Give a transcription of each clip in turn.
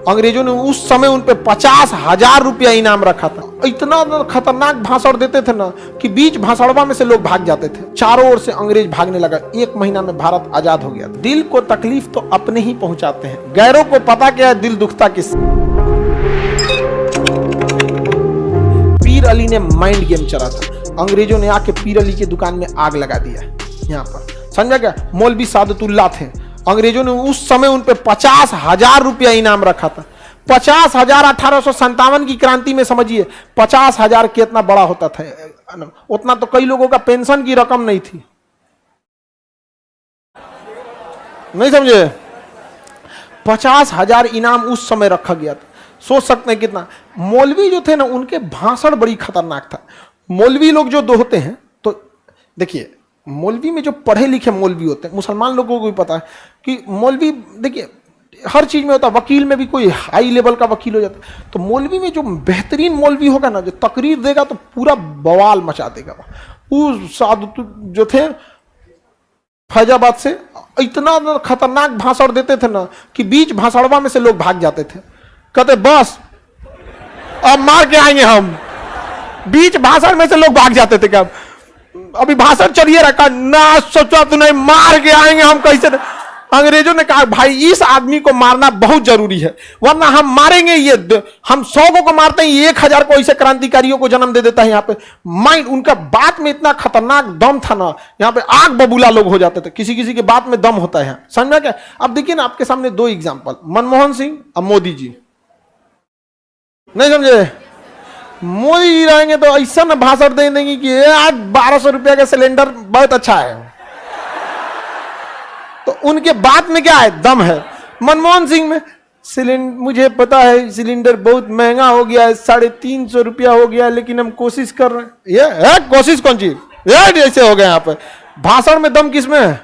अंग्रेजों ने उस समय उन पे 50,000 रुपया इनाम रखा था। इतना खतरनाक भाषण देते थे ना कि बीच भाषणवा में से लोग भाग जाते थे। चारों ओर से अंग्रेज भागने लगा। 1 महीना में भारत आजाद हो गया। दिल को तकलीफ तो अपने ही पहुंचाते हैं, गैरों को पता क्या है दिल दुखता किससे। पीर अली ने माइंड गेम चला था। अंग्रेजों ने आके पीर अली की दुकान में आग लगा दिया। यहाँ पर समझा क्या, मौलवी सादतुल्लाह थे। अंग्रेजों ने उस समय उन पे 50,000 रुपया इनाम रखा था। 50,000 1857 की क्रांति में समझिए 50,000 कितना बड़ा होता था। उतना तो कई लोगों का पेंशन की रकम नहीं थी। नहीं समझे, 50,000 इनाम उस समय रखा गया था। सोच सकते हैं कितना। मौलवी जो थे ना, उनके भाषण बड़ी खतरनाक था। मौलवी लोग जो दो होते हैं, तो देखिए मौलवी में जो पढ़े लिखे मौलवी होते हैं, मुसलमान लोगों को भी पता है कि मौलवी देखिए हर चीज में होता है। वकील में भी कोई हाई लेवल का वकील हो जाता है, तो मौलवी में जो बेहतरीन मौलवी होगा ना, जो तकरीर देगा तो पूरा बवाल मचा देगा। वो साधु जो थे फैजाबाद से, इतना खतरनाक भाषण देते थे ना कि बीच भाषणवा में से लोग भाग जाते थे। कहते बस अब मार के आएंगे हम। बीच भाषण में से लोग भाग जाते थे। क्या अभी भाषण चलिए रखा ना, सोचा तो नहीं, मार के आएंगे हम कैसे। अंग्रेजों ने कहा भाई इस आदमी को मारना बहुत जरूरी है, वरना हम मारेंगे। ये हम 100 को मारते हैं, 1000 को ऐसे क्रांतिकारियों को जन्म दे देता है। यहाँ पे माइंड, उनका बात में इतना खतरनाक दम था ना, यहाँ पे आग बबूला लोग हो जाते थे। किसी किसी के बात में दम होता है। समझ में क्या। अब देखिए ना, आपके सामने 2 एग्जाम्पल, मनमोहन सिंह और मोदी जी। नहीं समझे, मोदी जी रहेंगे तो ऐसा ना भाषण दे देंगे कि आज 1200 रुपया का सिलेंडर बहुत अच्छा है। तो उनके बात में क्या है, दम है। मनमोहन सिंह में सिलेंडर, मुझे पता है सिलेंडर बहुत महंगा हो गया है, 350 रुपया हो गया, लेकिन हम कोशिश कर रहे हैं। ये है कोशिश कौन चीज, ये जैसे हो गया। यहाँ पर भाषण में दम किसमें है,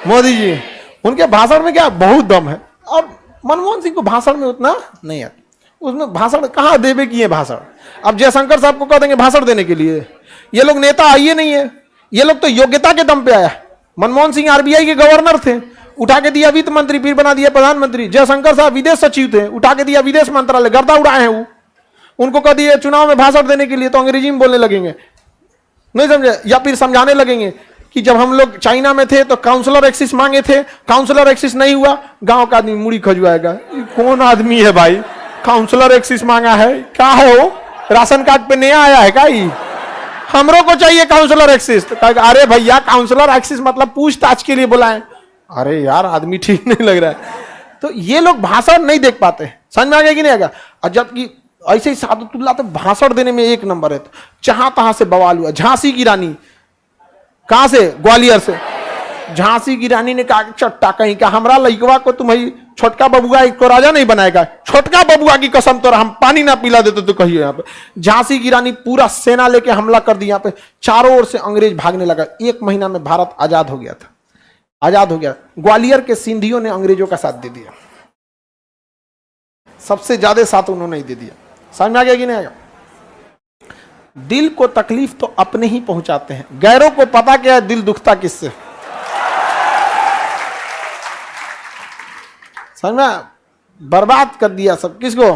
मोदी जी। उनके भाषण में क्या बहुत दम है। और मनमोहन सिंह को भाषण में उतना नहीं आता। उसमें भाषण कहाँ देवे की है भाषण। अब जयशंकर साहब को कह देंगे भाषण देने के लिए, ये लोग नेता आइए नहीं है, ये लोग तो योग्यता के दम पे आया। मनमोहन सिंह आरबीआई के गवर्नर थे, उठा के दिया वित्त मंत्री, फिर बना दिया प्रधानमंत्री। जयशंकर साहब विदेश सचिव थे, उठा के दिया विदेश मंत्रालय, गर्दा उड़ाए हैं वो। उनको कह दिया चुनाव में भाषण देने के लिए, तो अंग्रेजी में बोलने लगेंगे। नहीं समझे, या फिर समझाने लगेंगे कि जब हम लोग चाइना में थे तो काउंसलर एक्सिस मांगे थे, काउंसलर एक्सिस नहीं हुआ, गांव का आदमी मुड़ी खजुआएगा। कौन आदमी है भाई, काउंसलर एक्सिस मांगा है, क्या है वो, राशन कार्ड पे नया आया है क्या? हमरों को चाहिए काउंसलर एक्सिस। तो कहा अरे भैया काउंसलर एक्सिस मतलब पूछताछ के लिए बुलाएं। अरे यार आदमी ठीक नहीं लग रहा है। तो ये लोग भाषण नहीं देख पाते। समझ में आ गया कि नहीं आएगा। और जबकि ऐसे ही सादतुल्लाह तो भाषण देने में 1 नंबर है। तो जहां तहां से बवाल हुआ। झांसी की रानी, कहां से, ग्वालियर से। झांसी की रानी ने कहा चट्टा कहीं का, हमरा लइकवा को तुम्हारी छोटका बबुआ को राजा नहीं बनाएगा, छोटका बबुआ की कसम तो हम पानी ना पिला देते तो कहिए। यहाँ पे झांसी की रानी पूरा सेना लेके हमला कर दी। यहाँ पे चारों ओर से अंग्रेज भागने लगा। 1 महीना में भारत आजाद हो गया था, आजाद हो गया। ग्वालियर के सिंधियों ने अंग्रेजों का साथ दे दिया, सबसे ज्यादा साथ उन्होंने ही दे दिया। समझ में आ गया कि नहीं आएगा। दिल को तकलीफ तो अपने ही पहुंचाते हैं, गैरों को पता क्या है दिल दुखता किससे। समझ में, बर्बाद कर दिया सब। किसको,